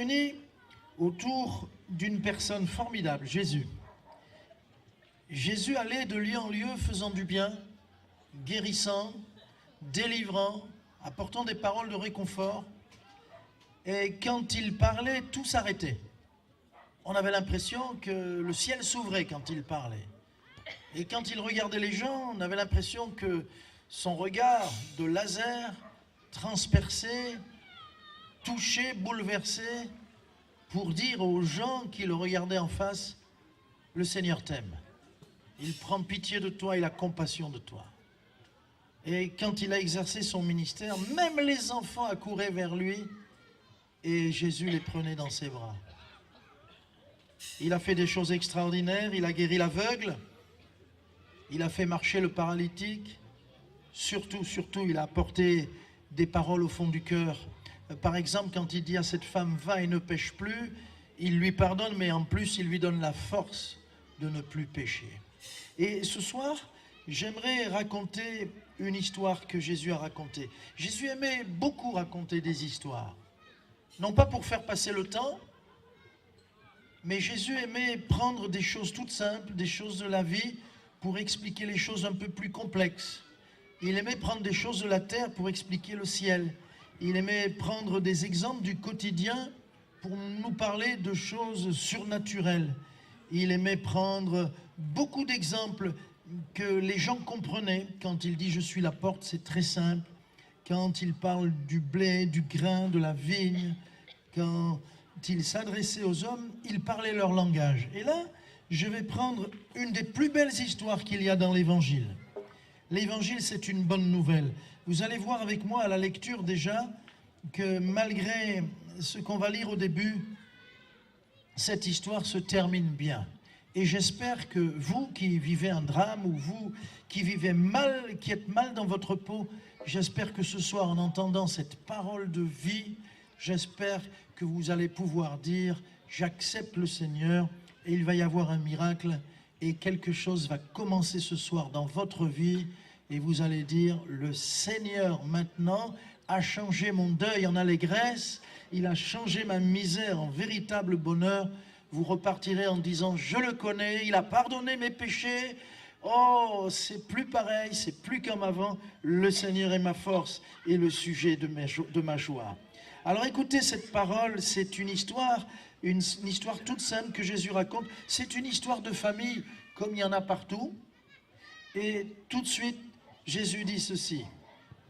réunis autour d'une personne formidable, Jésus. Jésus allait de lieu en lieu faisant du bien, guérissant, délivrant, apportant des paroles de réconfort. Et quand il parlait, tout s'arrêtait. On avait l'impression que le ciel s'ouvrait quand il parlait. Et quand il regardait les gens, on avait l'impression que son regard de laser transperçait, touchait, bouleversait, pour dire aux gens qui le regardaient en face, le Seigneur t'aime. Il prend pitié de toi, il a compassion de toi. Et quand il a exercé son ministère, même les enfants accouraient vers lui et Jésus les prenait dans ses bras. Il a fait des choses extraordinaires, il a guéri l'aveugle, il a fait marcher le paralytique, surtout, il a apporté des paroles au fond du cœur. Par exemple, quand il dit à cette femme « va et ne pêche plus », il lui pardonne, mais en plus, il lui donne la force de ne plus pécher. Et ce soir, j'aimerais raconter une histoire que Jésus a racontée. Jésus aimait beaucoup raconter des histoires. Non pas pour faire passer le temps, mais Jésus aimait prendre des choses toutes simples, des choses de la vie, pour expliquer les choses un peu plus complexes. Il aimait prendre des choses de la terre pour expliquer le ciel. Il aimait prendre des exemples du quotidien pour nous parler de choses surnaturelles. Il aimait prendre beaucoup d'exemples que les gens comprenaient. Quand il dit « je suis la porte », c'est très simple. Quand il parle du blé, du grain, de la vigne, quand il s'adressait aux hommes, il parlait leur langage. Et là, je vais prendre une des plus belles histoires qu'il y a dans l'Évangile. L'Évangile, c'est une bonne nouvelle. Vous allez voir avec moi à la lecture déjà que malgré ce qu'on va lire au début, cette histoire se termine bien. Et j'espère que vous qui vivez un drame ou vous qui vivez mal, qui êtes mal dans votre peau, j'espère que ce soir, en entendant cette parole de vie, j'espère que vous allez pouvoir dire « j'accepte le Seigneur » et il va y avoir un miracle et quelque chose va commencer ce soir dans votre vie et vous allez dire « le Seigneur maintenant a changé mon deuil en allégresse, il a changé ma misère en véritable bonheur ». Vous repartirez en disant « je le connais, il a pardonné mes péchés ». Oh, c'est plus pareil, c'est plus comme avant. Le Seigneur est ma force et le sujet de ma joie. Alors écoutez cette parole, c'est une histoire toute simple que Jésus raconte. C'est une histoire de famille comme il y en a partout. Et tout de suite, Jésus dit ceci.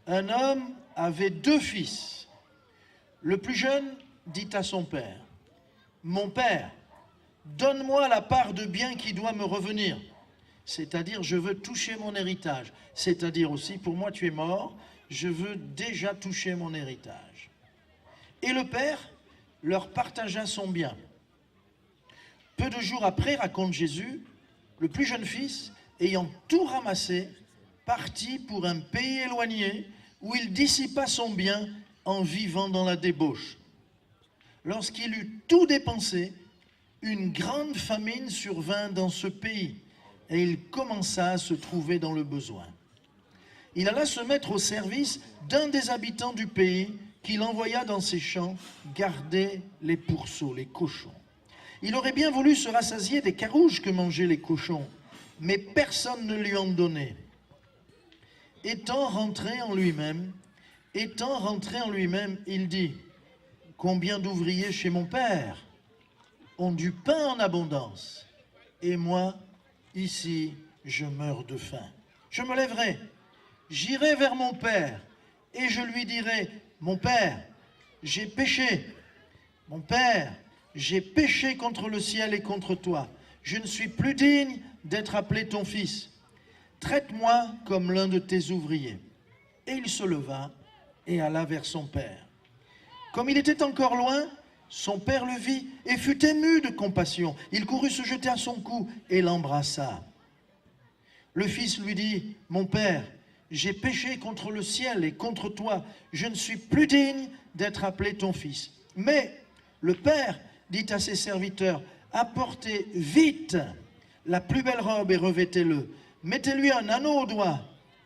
Un homme avait 2 fils. Le plus jeune dit à son père, « Mon père, donne-moi la part de bien qui doit me revenir. » C'est-à-dire, je veux toucher mon héritage. C'est-à-dire aussi, pour moi, tu es mort, je veux déjà toucher mon héritage. Et le père leur partagea son bien. Peu de jours après, raconte Jésus, le plus jeune fils, ayant tout ramassé, partit pour un pays éloigné où il dissipa son bien en vivant dans la débauche. Lorsqu'il eut tout dépensé, une grande famine survint dans ce pays et il commença à se trouver dans le besoin. Il alla se mettre au service d'un des habitants du pays qu'il envoya dans ses champs garder les pourceaux, les cochons. Il aurait bien voulu se rassasier des carouges que mangeaient les cochons, mais personne ne lui en donnait. Étant rentré en lui-même, il dit « Combien d'ouvriers chez mon père ont du pain en abondance, et moi, ici, je meurs de faim. Je me lèverai, j'irai vers mon père, et je lui dirai, mon père, j'ai péché. Mon père, j'ai péché contre le ciel et contre toi. Je ne suis plus digne d'être appelé ton fils. Traite-moi comme l'un de tes ouvriers. » Et il se leva et alla vers son père. Comme il était encore loin, son père le vit et fut ému de compassion. Il courut se jeter à son cou et l'embrassa. Le fils lui dit, « Mon père, j'ai péché contre le ciel et contre toi. Je ne suis plus digne d'être appelé ton fils. » Mais le père dit à ses serviteurs, « Apportez vite la plus belle robe et revêtez-le. Mettez-lui un anneau au doigt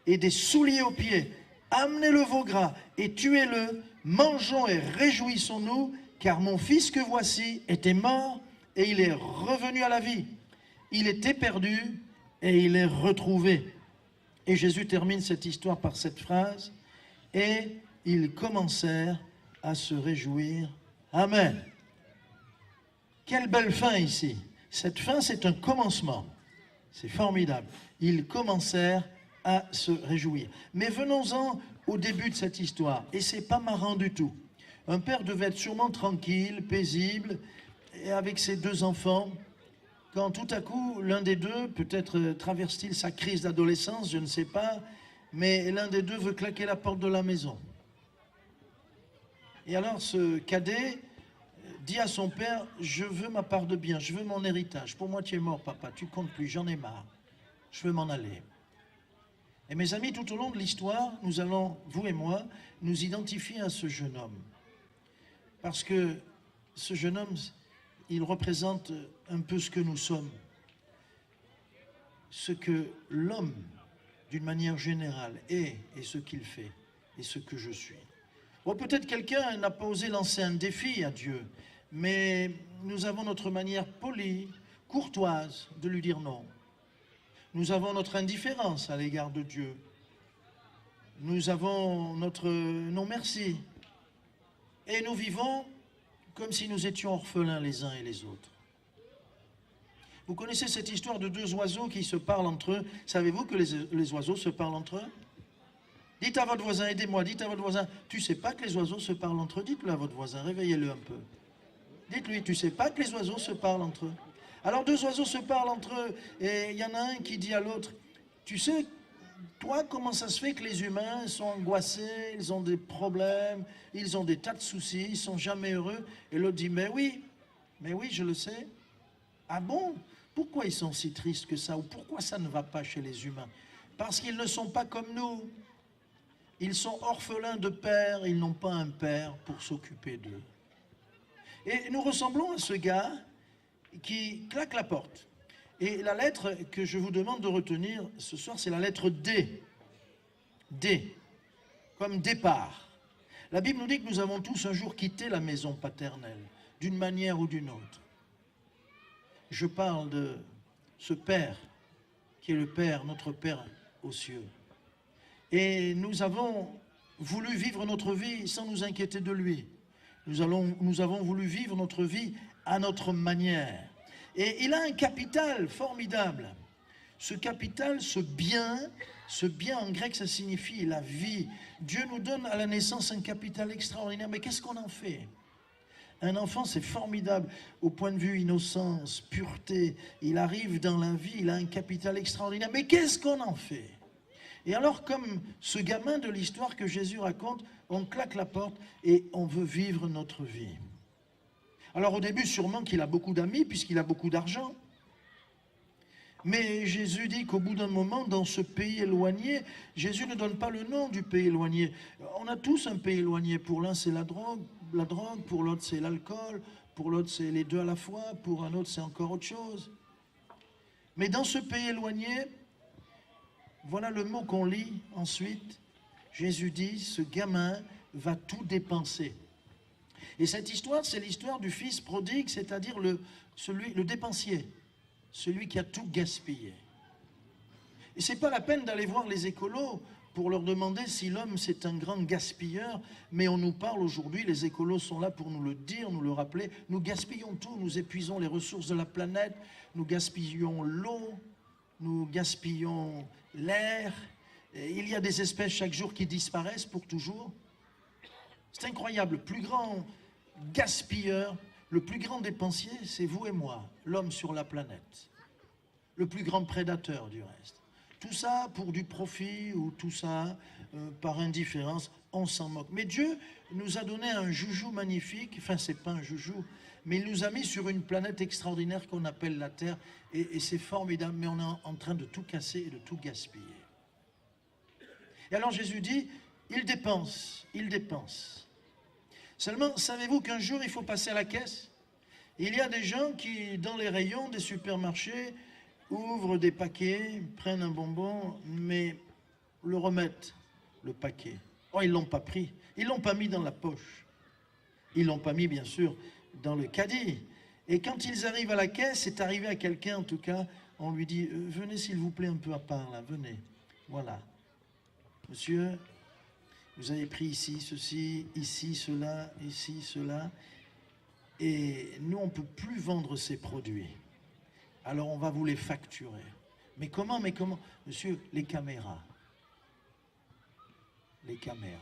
et des souliers aux pieds. Amenez le veau gras et tuez-le. Mangeons et réjouissons-nous, car mon fils que voici était mort et il est revenu à la vie. Il était perdu et il est retrouvé. Et Jésus termine cette histoire par cette phrase, et ils commencèrent à se réjouir. Amen. Quelle belle fin ici. Cette fin, c'est un commencement. C'est formidable. Ils commencèrent à se réjouir. Mais venons-en au début de cette histoire. Et c'est pas marrant du tout. Un père devait être sûrement tranquille, paisible, et avec ses deux enfants, quand tout à coup, l'un des deux, peut-être traverse-t-il sa crise d'adolescence, je ne sais pas, mais l'un des deux veut claquer la porte de la maison. Et alors ce cadet dit à son père, je veux ma part de bien, je veux mon héritage. Pour moi, tu es mort, papa, tu comptes plus, j'en ai marre. Je veux m'en aller. Et mes amis, tout au long de l'histoire, nous allons, vous et moi, nous identifier à ce jeune homme. Parce que ce jeune homme, il représente un peu ce que nous sommes. Ce que l'homme, d'une manière générale, est et ce qu'il fait, et ce que je suis. Bon, peut-être quelqu'un n'a pas osé lancer un défi à Dieu, mais nous avons notre manière polie, courtoise, de lui dire non. Nous avons notre indifférence à l'égard de Dieu. Nous avons notre non merci. Et nous vivons comme si nous étions orphelins les uns et les autres. Vous connaissez cette histoire de deux oiseaux qui se parlent entre eux. Savez-vous que les oiseaux se parlent entre eux? Dites à votre voisin, aidez-moi, dites à votre voisin, tu sais pas que les oiseaux se parlent entre eux? Dites-le à votre voisin, réveillez-le un peu. Dites-lui, tu sais pas que les oiseaux se parlent entre eux? Alors deux oiseaux se parlent entre eux, et il y en a un qui dit à l'autre, tu sais, toi, comment ça se fait que les humains sont angoissés, ils ont des problèmes, ils ont des tas de soucis, ils sont jamais heureux? Et l'autre dit, mais oui, je le sais. Ah bon? Pourquoi ils sont si tristes que ça? Ou pourquoi ça ne va pas chez les humains? Parce qu'ils ne sont pas comme nous. Ils sont orphelins de père, ils n'ont pas un père pour s'occuper d'eux. Et nous ressemblons à ce gars qui claque la porte. Et la lettre que je vous demande de retenir ce soir, c'est la lettre D. D, comme départ. La Bible nous dit que nous avons tous un jour quitté la maison paternelle, d'une manière ou d'une autre. Je parle de ce Père, qui est le Père, notre Père aux cieux. Et nous avons voulu vivre notre vie sans nous inquiéter de lui. Nous avons voulu vivre notre vie à notre manière. Et il a un capital formidable. Ce capital, ce bien en grec, ça signifie la vie. Dieu nous donne à la naissance un capital extraordinaire. Mais qu'est-ce qu'on en fait? Un enfant, c'est formidable au point de vue innocence, pureté. Il arrive dans la vie, il a un capital extraordinaire. Mais qu'est-ce qu'on en fait? Et alors, comme ce gamin de l'histoire que Jésus raconte, on claque la porte et on veut vivre notre vie. Alors au début, sûrement qu'il a beaucoup d'amis puisqu'il a beaucoup d'argent. Mais Jésus dit qu'au bout d'un moment, dans ce pays éloigné, Jésus ne donne pas le nom du pays éloigné. On a tous un pays éloigné. Pour l'un, c'est la drogue, pour l'autre, c'est l'alcool, pour l'autre, c'est les deux à la fois, pour un autre, c'est encore autre chose. Mais dans ce pays éloigné, voilà le mot qu'on lit ensuite. Jésus dit, ce gamin va tout dépenser. Et cette histoire, c'est l'histoire du fils prodigue, c'est-à-dire le dépensier, celui qui a tout gaspillé. Et ce n'est pas la peine d'aller voir les écolos pour leur demander si l'homme c'est un grand gaspilleur, mais on nous parle aujourd'hui, les écolos sont là pour nous le dire, nous le rappeler, nous gaspillons tout, nous épuisons les ressources de la planète, nous gaspillons l'eau, nous gaspillons l'air, il y a des espèces chaque jour qui disparaissent pour toujours. C'est incroyable, le plus grand gaspilleur, le plus grand dépensier, c'est vous et moi, l'homme sur la planète. Le plus grand prédateur du reste. Tout ça pour du profit ou tout ça par indifférence, on s'en moque. Mais Dieu nous a donné un joujou magnifique, enfin c'est pas un joujou, mais il nous a mis sur une planète extraordinaire qu'on appelle la Terre et c'est formidable, mais on est en train de tout casser et de tout gaspiller. Et alors Jésus dit, il dépense, il dépense. Seulement, savez-vous qu'un jour il faut passer à la caisse? Il y a des gens qui, dans les rayons des supermarchés, ouvrent des paquets, prennent un bonbon, mais le remettent, le paquet. Oh, ils ne l'ont pas pris, ils ne l'ont pas mis dans la poche. Ils ne l'ont pas mis, bien sûr, dans le caddie. Et quand ils arrivent à la caisse, c'est arrivé à quelqu'un en tout cas, on lui dit « Venez s'il vous plaît un peu à part là, venez. Voilà. Monsieur, vous avez pris ici, ceci, ici, cela, ici, cela. Et nous, on ne peut plus vendre ces produits. Alors on va vous les facturer. Mais comment, Monsieur, les caméras. Les caméras.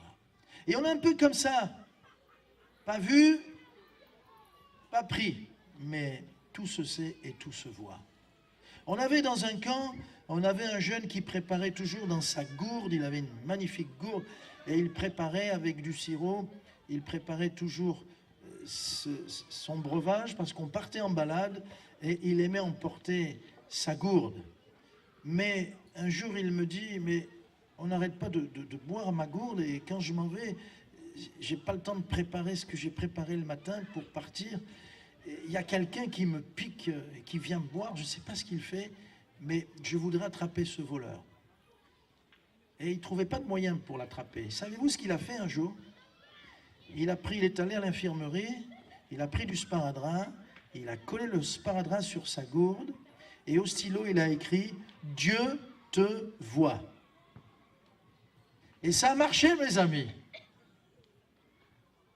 Et on est un peu comme ça. Pas vu, pas pris. Mais tout se sait et tout se voit. On avait dans un camp, on avait un jeune qui préparait toujours dans sa gourde, il avait une magnifique gourde, et il préparait avec du sirop, il préparait toujours son breuvage parce qu'on partait en balade et il aimait emporter sa gourde. Mais un jour il me dit, mais on n'arrête pas de boire ma gourde et quand je m'en vais, j'ai pas le temps de préparer ce que j'ai préparé le matin pour partir. Il y a quelqu'un qui me pique, qui vient me boire, je ne sais pas ce qu'il fait, mais je voudrais attraper ce voleur. Et il ne trouvait pas de moyen pour l'attraper. Savez-vous ce qu'il a fait un jour? Il est allé à l'infirmerie, il a pris du sparadrap, il a collé le sparadrap sur sa gourde, et au stylo, il a écrit « Dieu te voit ». Et ça a marché, mes amis.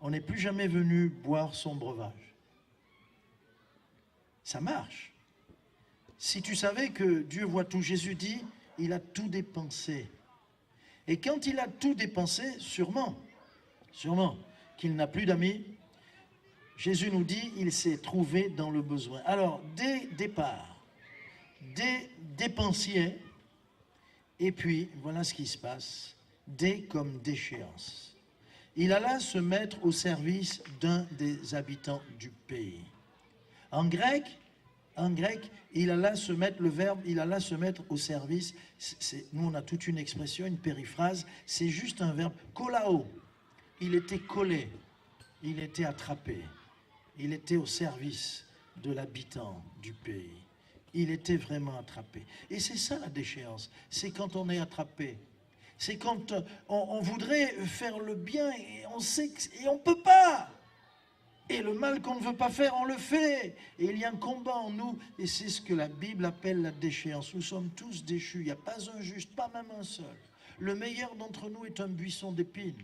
On n'est plus jamais venu boire son breuvage. Ça marche. Si tu savais que Dieu voit tout, Jésus dit, il a tout dépensé. Et quand il a tout dépensé, sûrement qu'il n'a plus d'amis, Jésus nous dit, il s'est trouvé dans le besoin. Alors, des départs, des dépensiers, et puis, voilà ce qui se passe, des comme d'échéance. Il alla se mettre au service d'un des habitants du pays. En grec, il alla se mettre, le verbe, il alla se mettre au service, nous on a toute une expression, une périphrase, c'est juste un verbe, kolao. Il était collé, il était attrapé, il était au service de l'habitant du pays. Il était vraiment attrapé. Et c'est ça la déchéance, c'est quand on est attrapé. C'est quand on voudrait faire le bien et on sait et on ne peut pas. Et le mal qu'on ne veut pas faire, on le fait. Et il y a un combat en nous, et c'est ce que la Bible appelle la déchéance. Nous sommes tous déchus, il n'y a pas un juste, pas même un seul. Le meilleur d'entre nous est un buisson d'épines.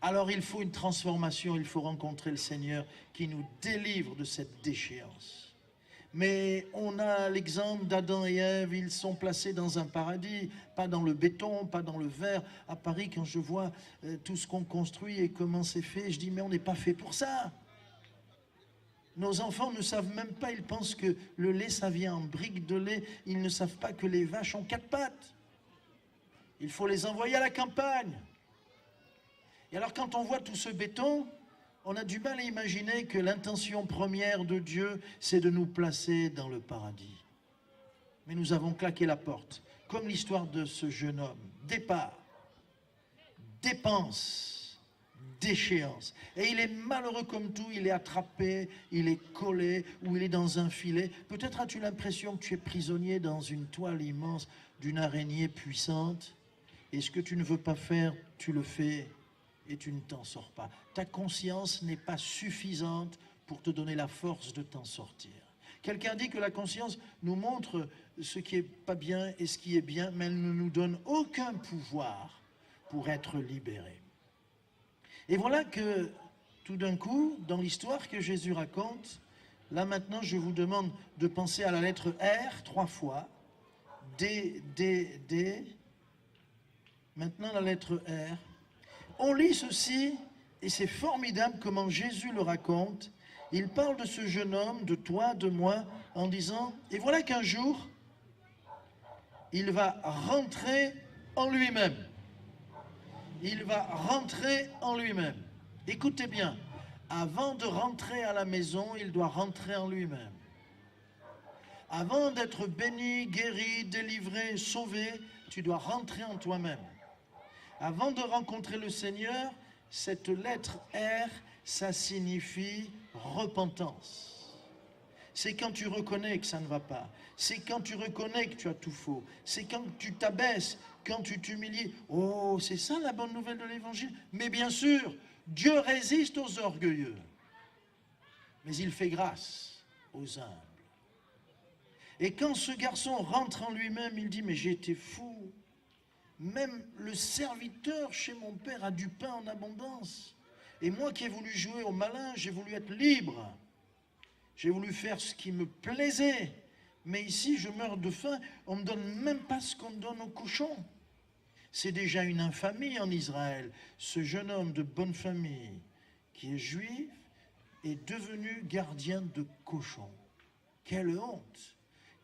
Alors il faut une transformation, il faut rencontrer le Seigneur qui nous délivre de cette déchéance. Mais on a l'exemple d'Adam et Ève, ils sont placés dans un paradis, pas dans le béton, pas dans le verre. À Paris, quand je vois tout ce qu'on construit et comment c'est fait, je dis mais on n'est pas fait pour ça. Nos enfants ne savent même pas, ils pensent que le lait ça vient en briques de lait, ils ne savent pas que les vaches ont 4 pattes. Il faut les envoyer à la campagne. Et alors quand on voit tout ce béton, on a du mal à imaginer que l'intention première de Dieu, c'est de nous placer dans le paradis. Mais nous avons claqué la porte, comme l'histoire de ce jeune homme. Départ, dépense, déchéance. Et il est malheureux comme tout, il est attrapé, il est collé, ou il est dans un filet. Peut-être as-tu l'impression que tu es prisonnier dans une toile immense d'une araignée puissante. Et ce que tu ne veux pas faire, tu le fais. Et tu ne t'en sors pas. Ta conscience n'est pas suffisante pour te donner la force de t'en sortir. Quelqu'un dit que la conscience nous montre ce qui n'est pas bien et ce qui est bien, mais elle ne nous donne aucun pouvoir pour être libérés. Et voilà que, tout d'un coup, dans l'histoire que Jésus raconte, là maintenant je vous demande de penser à la lettre R 3 fois, D, D, D, maintenant la lettre R. On lit ceci, et c'est formidable comment Jésus le raconte. Il parle de ce jeune homme, de toi, de moi, en disant, et voilà qu'un jour, il va rentrer en lui-même. Il va rentrer en lui-même. Écoutez bien, avant de rentrer à la maison, il doit rentrer en lui-même. Avant d'être béni, guéri, délivré, sauvé, tu dois rentrer en toi-même. Avant de rencontrer le Seigneur, cette lettre R, ça signifie repentance. C'est quand tu reconnais que ça ne va pas. C'est quand tu reconnais que tu as tout faux. C'est quand tu t'abaisses, quand tu t'humilies. Oh, c'est ça la bonne nouvelle de l'Évangile. Mais bien sûr, Dieu résiste aux orgueilleux, mais il fait grâce aux humbles. Et quand ce garçon rentre en lui-même, il dit, mais j'ai été fou. Même le serviteur chez mon père a du pain en abondance. Et moi qui ai voulu jouer au malin, j'ai voulu être libre. J'ai voulu faire ce qui me plaisait. Mais ici, je meurs de faim. On ne me donne même pas ce qu'on donne aux cochons. C'est déjà une infamie en Israël. Ce jeune homme de bonne famille, qui est juif, est devenu gardien de cochons. Quelle honte!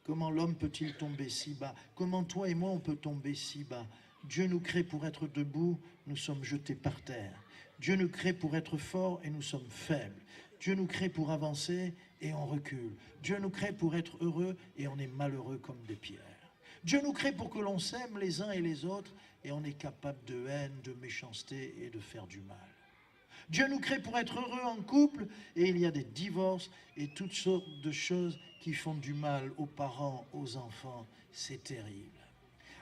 Comment l'homme peut-il tomber si bas? Comment toi et moi on peut tomber si bas? Dieu nous crée pour être debout, nous sommes jetés par terre. Dieu nous crée pour être forts et nous sommes faibles. Dieu nous crée pour avancer et on recule. Dieu nous crée pour être heureux et on est malheureux comme des pierres. Dieu nous crée pour que l'on s'aime les uns et les autres et on est capable de haine, de méchanceté et de faire du mal. Dieu nous crée pour être heureux en couple et il y a des divorces et toutes sortes de choses qui font du mal aux parents, aux enfants. C'est terrible.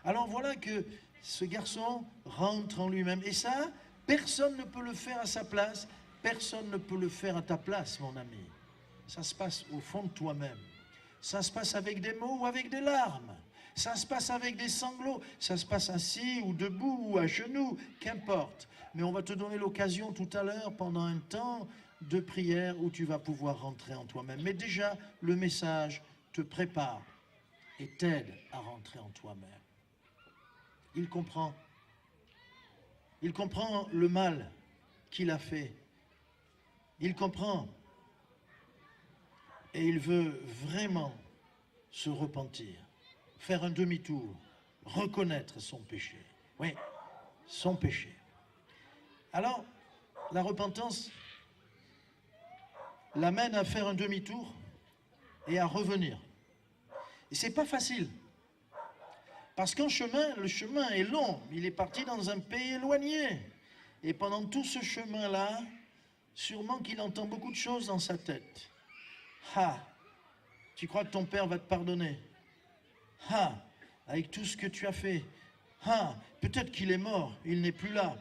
Alors voilà que ce garçon rentre en lui-même. Et ça, personne ne peut le faire à sa place. Personne ne peut le faire à ta place, mon ami. Ça se passe au fond de toi-même. Ça se passe avec des mots ou avec des larmes. Ça se passe avec des sanglots. Ça se passe assis ou debout ou à genoux, qu'importe. Mais on va te donner l'occasion tout à l'heure, pendant un temps de prière, où tu vas pouvoir rentrer en toi-même. Mais déjà, le message te prépare et t'aide à rentrer en toi-même. Il comprend. Il comprend le mal qu'il a fait. Il comprend. Et il veut vraiment se repentir, faire un demi-tour, reconnaître son péché. Oui, son péché. Alors, la repentance l'amène à faire un demi-tour et à revenir. Et c'est pas facile. Parce qu'en chemin, le chemin est long. Il est parti dans un pays éloigné. Et pendant tout ce chemin-là, sûrement qu'il entend beaucoup de choses dans sa tête. Ah, tu crois que ton père va te pardonner? Ah, avec tout ce que tu as fait. Ah, peut-être qu'il est mort, il n'est plus là.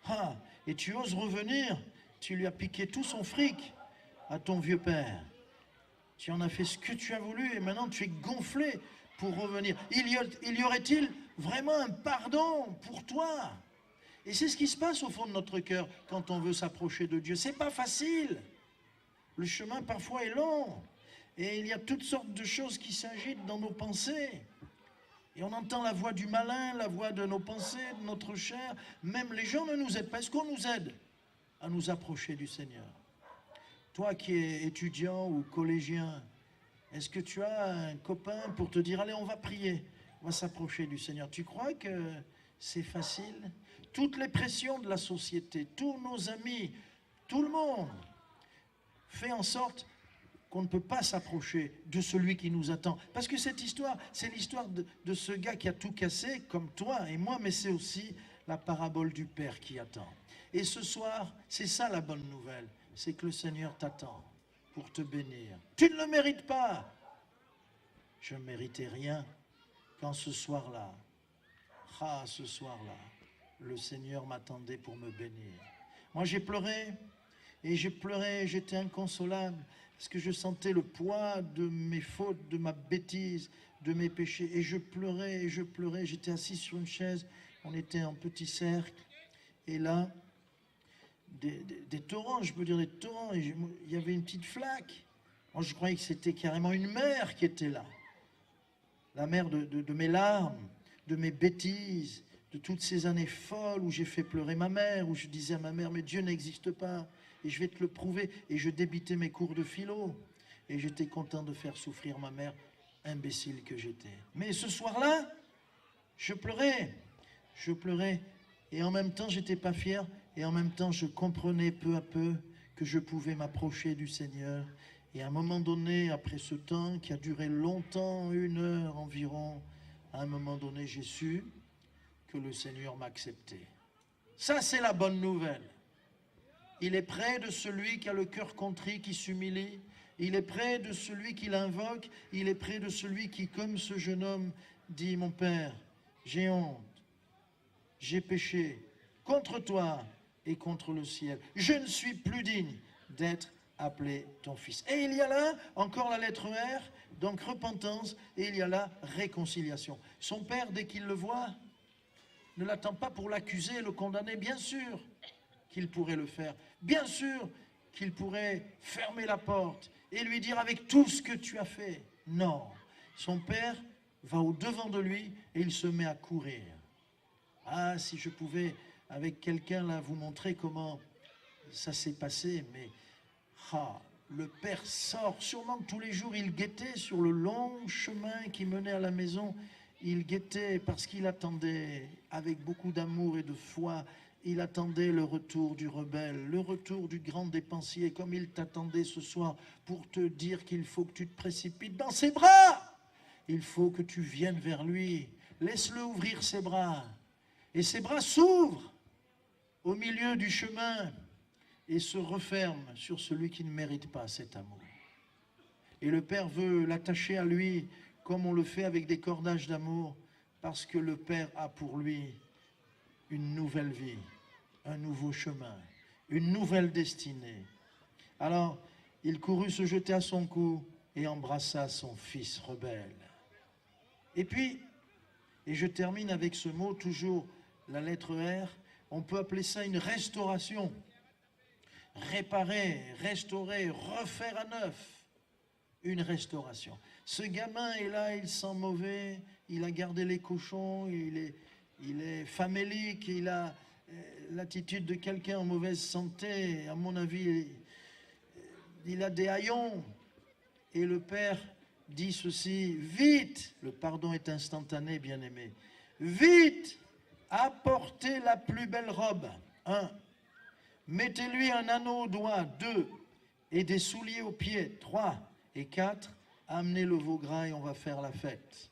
Ah, et tu oses revenir, tu lui as piqué tout son fric à ton vieux père. Tu en as fait ce que tu as voulu et maintenant tu es gonflé pour revenir. Il y aurait-il vraiment un pardon pour toi? Et c'est ce qui se passe au fond de notre cœur quand on veut s'approcher de Dieu. C'est pas facile. Le chemin parfois est long. Et il y a toutes sortes de choses qui s'agitent dans nos pensées. Et on entend la voix du malin, la voix de nos pensées, de notre chair. Même les gens ne nous aident pas. Est-ce qu'on nous aide à nous approcher du Seigneur? Toi qui es étudiant ou collégien, est-ce que tu as un copain pour te dire, allez, on va prier, on va s'approcher du Seigneur? Tu crois que c'est facile? Toutes les pressions de la société, tous nos amis, tout le monde fait en sorte qu'on ne peut pas s'approcher de celui qui nous attend. Parce que cette histoire, c'est l'histoire de ce gars qui a tout cassé, comme toi et moi, mais c'est aussi la parabole du Père qui attend. Et ce soir, c'est ça la bonne nouvelle, c'est que le Seigneur t'attend pour te bénir. Tu ne le mérites pas. Je ne méritais rien quand ce soir-là, ce soir-là, le Seigneur m'attendait pour me bénir. Moi, j'ai pleuré, et j'ai pleuré, j'étais inconsolable, parce que je sentais le poids de mes fautes, de ma bêtise, de mes péchés. Et je pleurais, j'étais assis sur une chaise, on était en petit cercle, et là, des torrents, je peux dire des torrents, et il y avait une petite flaque. Moi, je croyais que c'était carrément une mer qui était là. La mer de mes larmes, de mes bêtises, de toutes ces années folles où j'ai fait pleurer ma mère, où je disais à ma mère, mais Dieu n'existe pas. Et je vais te le prouver. Et je débitais mes cours de philo. Et j'étais content de faire souffrir ma mère, imbécile que j'étais. Mais ce soir-là, je pleurais. Je pleurais. Et en même temps, j'étais pas fier. Et en même temps, je comprenais peu à peu que je pouvais m'approcher du Seigneur. Et à un moment donné, après ce temps qui a duré longtemps, 1 heure environ, à un moment donné, j'ai su que le Seigneur m'acceptait. Ça, c'est la bonne nouvelle. Il est près de celui qui a le cœur contrit, qui s'humilie. Il est près de celui qui l'invoque. Il est près de celui qui, comme ce jeune homme, dit, mon Père, j'ai honte, j'ai péché contre toi et contre le ciel. Je ne suis plus digne d'être appelé ton fils. Et il y a là encore la lettre R, donc repentance, et il y a là réconciliation. Son père, dès qu'il le voit, ne l'attend pas pour l'accuser et le condamner. Bien sûr qu'il pourrait le faire. Bien sûr qu'il pourrait fermer la porte et lui dire avec tout ce que tu as fait. Non, son père va au-devant de lui et il se met à courir. Ah, si je pouvais, avec quelqu'un là, vous montrer comment ça s'est passé, mais le père sort, sûrement que tous les jours il guettait sur le long chemin qui menait à la maison, il guettait parce qu'il attendait avec beaucoup d'amour et de foi, il attendait le retour du rebelle, le retour du grand dépensier, comme il t'attendait ce soir pour te dire qu'il faut que tu te précipites dans ses bras. Il faut que tu viennes vers lui, laisse-le ouvrir ses bras. Et ses bras s'ouvrent au milieu du chemin et se referment sur celui qui ne mérite pas cet amour. Et le Père veut l'attacher à lui comme on le fait avec des cordages d'amour, parce que le Père a pour lui une nouvelle vie, un nouveau chemin, une nouvelle destinée. Alors, il courut se jeter à son cou et embrassa son fils rebelle. Et puis, et je termine avec ce mot, toujours la lettre R, on peut appeler ça une restauration. Réparer, restaurer, refaire à neuf. Une restauration. Ce gamin est là, il sent mauvais, il a gardé les cochons, il est famélique, il a l'attitude de quelqu'un en mauvaise santé. À mon avis, il a des haillons. Et le père dit ceci, vite, le pardon est instantané, bien-aimé, vite, apportez la plus belle robe, 1, mettez-lui un anneau au doigt, 2, et des souliers aux pieds, 3, et 4, amenez le veau gras et on va faire la fête.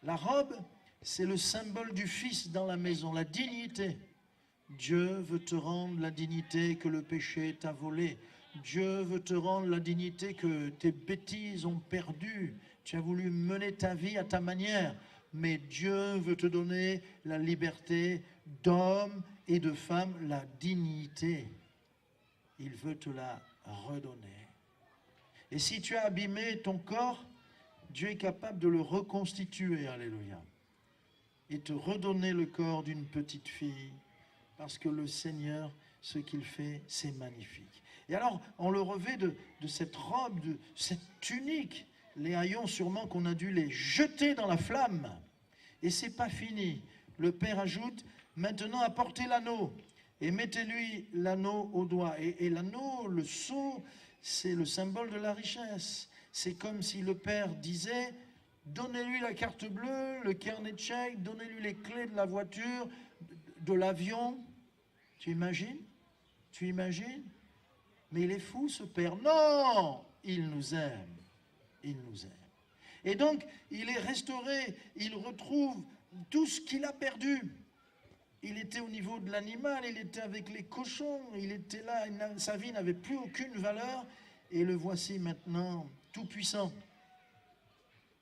La robe, c'est le symbole du fils dans la maison, la dignité. Dieu veut te rendre la dignité que le péché t'a volée. Dieu veut te rendre la dignité que tes bêtises ont perdue. Tu as voulu mener ta vie à ta manière, mais Dieu veut te donner la liberté d'homme et de femme, la dignité. Il veut te la redonner. Et si tu as abîmé ton corps, Dieu est capable de le reconstituer, alléluia, et te redonner le corps d'une petite fille, parce que le Seigneur, ce qu'il fait, c'est magnifique. Et alors, on le revêt de cette robe, de cette tunique, les haillons sûrement qu'on a dû les jeter dans la flamme. Et c'est pas fini. Le Père ajoute, maintenant apportez l'anneau, et mettez-lui l'anneau au doigt. Et l'anneau, le sceau, c'est le symbole de la richesse. C'est comme si le Père disait, donnez-lui la carte bleue, le carnet de chèques, donnez-lui les clés de la voiture, de l'avion. Tu imagines? Tu imagines? Mais il est fou ce Père. Non! Il nous aime. Il nous aime. Et donc, il est restauré, il retrouve tout ce qu'il a perdu. Il était au niveau de l'animal, il était avec les cochons, il était là, sa vie n'avait plus aucune valeur. Et le voici maintenant tout puissant.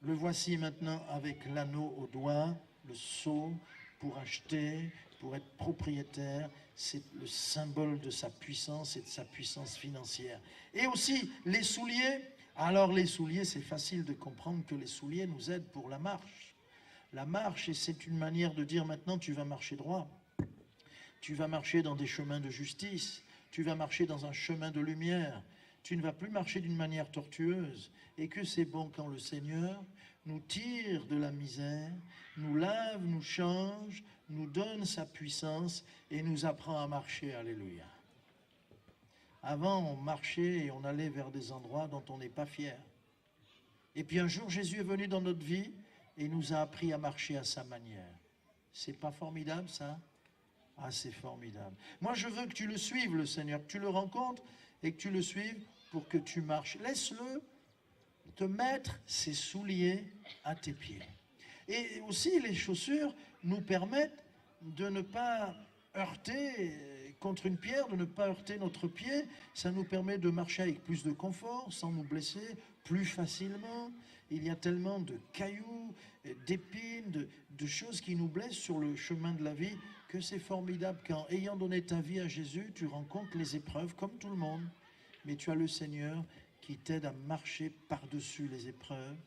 Le voici maintenant avec l'anneau au doigt, le sceau pour acheter, pour être propriétaire. C'est le symbole de sa puissance et de sa puissance financière. Et aussi les souliers. Alors les souliers, c'est facile de comprendre que les souliers nous aident pour la marche. La marche, et c'est une manière de dire maintenant tu vas marcher droit. Tu vas marcher dans des chemins de justice. Tu vas marcher dans un chemin de lumière. Tu ne vas plus marcher d'une manière tortueuse. Et que c'est bon quand le Seigneur nous tire de la misère, nous lave, nous change, nous donne sa puissance et nous apprend à marcher. Alléluia. Avant, on marchait et on allait vers des endroits dont on n'est pas fier. Et puis un jour, Jésus est venu dans notre vie et nous a appris à marcher à sa manière. C'est pas formidable, ça? Ah, c'est formidable. Moi, je veux que tu le suives, le Seigneur, que tu le rencontres et que tu le suives pour que tu marches. Laisse-le te mettre ses souliers à tes pieds. Et aussi, les chaussures nous permettent de ne pas heurter contre une pierre, de ne pas heurter notre pied. Ça nous permet de marcher avec plus de confort, sans nous blesser, plus facilement. Il y a tellement de cailloux, d'épines, de choses qui nous blessent sur le chemin de la vie. que c'est formidable qu'en ayant donné ta vie à Jésus, tu rencontres les épreuves comme tout le monde, mais tu as le Seigneur qui t'aide à marcher par-dessus les épreuves.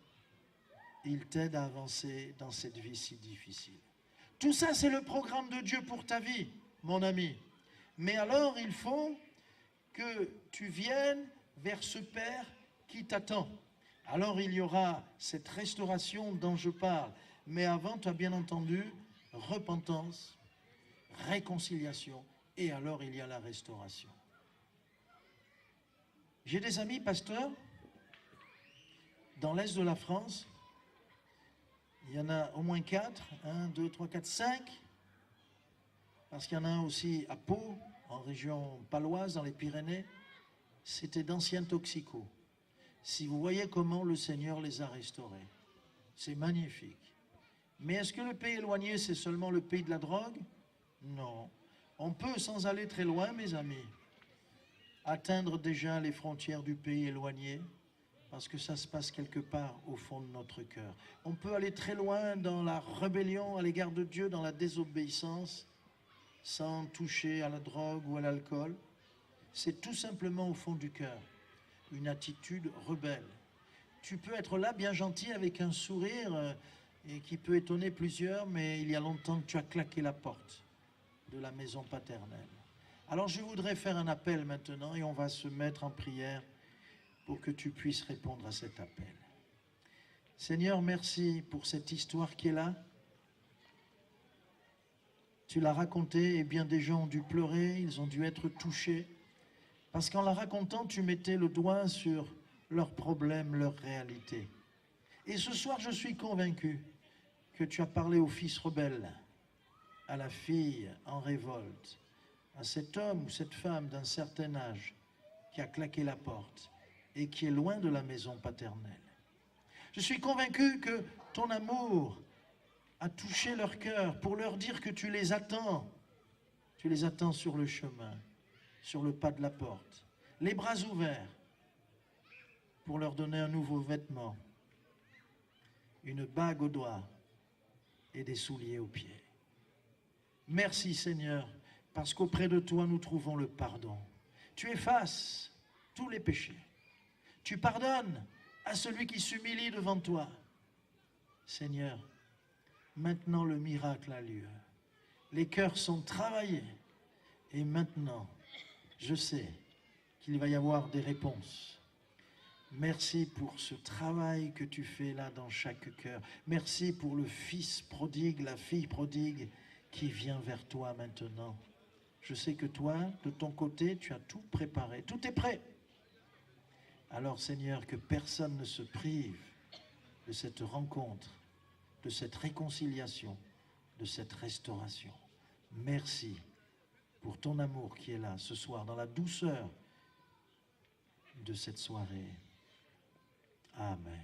Il t'aide à avancer dans cette vie si difficile. Tout ça, c'est le programme de Dieu pour ta vie, mon ami. Mais alors, il faut que tu viennes vers ce Père qui t'attend. Alors, il y aura cette restauration dont je parle. Mais avant, tu as bien entendu, repentance, réconciliation, et alors il y a la restauration. J'ai des amis pasteurs dans l'est de la France. Il y en a au moins 4, 1, 2, 3, 4, 5, parce qu'il y en a un aussi à Pau, en région paloise, dans les Pyrénées. C'était d'anciens toxicos. Si vous voyez comment le Seigneur les a restaurés, c'est magnifique. Mais est-ce que le pays éloigné, c'est seulement le pays de la drogue? Non. On peut, sans aller très loin, mes amis, atteindre déjà les frontières du pays éloigné, parce que ça se passe quelque part au fond de notre cœur. On peut aller très loin dans la rébellion à l'égard de Dieu, dans la désobéissance, sans toucher à la drogue ou à l'alcool. C'est tout simplement au fond du cœur, une attitude rebelle. Tu peux être là, bien gentil, avec un sourire, et qui peut étonner plusieurs, mais il y a longtemps que tu as claqué la porte de la maison paternelle. Alors je voudrais faire un appel maintenant, et on va se mettre en prière pour que tu puisses répondre à cet appel. Seigneur, merci pour cette histoire qui est là. Tu l'as racontée et bien des gens ont dû pleurer, ils ont dû être touchés. Parce qu'en la racontant, tu mettais le doigt sur leurs problèmes, leurs réalités. Et ce soir, je suis convaincu que tu as parlé au fils rebelle, à la fille en révolte, à cet homme ou cette femme d'un certain âge qui a claqué la porte et qui est loin de la maison paternelle. Je suis convaincu que ton amour a touché leur cœur pour leur dire que tu les attends. Tu les attends sur le chemin, sur le pas de la porte, les bras ouverts pour leur donner un nouveau vêtement, une bague au doigt et des souliers aux pieds. Merci Seigneur, parce qu'auprès de toi nous trouvons le pardon. Tu effaces tous les péchés. Tu pardonnes à celui qui s'humilie devant toi. Seigneur, maintenant le miracle a lieu. Les cœurs sont travaillés et maintenant, je sais qu'il va y avoir des réponses. Merci pour ce travail que tu fais là dans chaque cœur. Merci pour le fils prodigue, la fille prodigue qui vient vers toi maintenant. Je sais que toi, de ton côté, tu as tout préparé. Tout est prêt. Alors Seigneur, que personne ne se prive de cette rencontre, de cette réconciliation, de cette restauration. Merci pour ton amour qui est là ce soir, dans la douceur de cette soirée. Amen.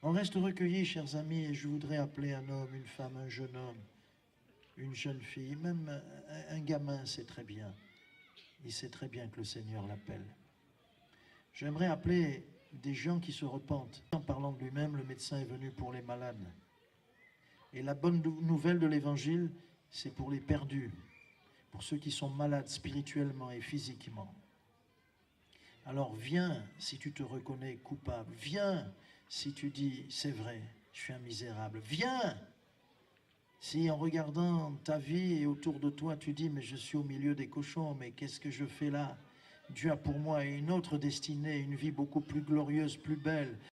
On reste recueillis, chers amis, et je voudrais appeler un homme, une femme, un jeune homme, une jeune fille, même un gamin sait très bien. Il sait très bien que le Seigneur l'appelle. J'aimerais appeler des gens qui se repentent. En parlant de lui-même, le médecin est venu pour les malades. Et la bonne nouvelle de l'Évangile, c'est pour les perdus, pour ceux qui sont malades spirituellement et physiquement. Alors viens si tu te reconnais coupable. Viens si tu dis, c'est vrai, je suis un misérable. Viens si en regardant ta vie et autour de toi, tu dis, mais je suis au milieu des cochons, mais qu'est-ce que je fais là? Dieu a pour moi une autre destinée, une vie beaucoup plus glorieuse, plus belle.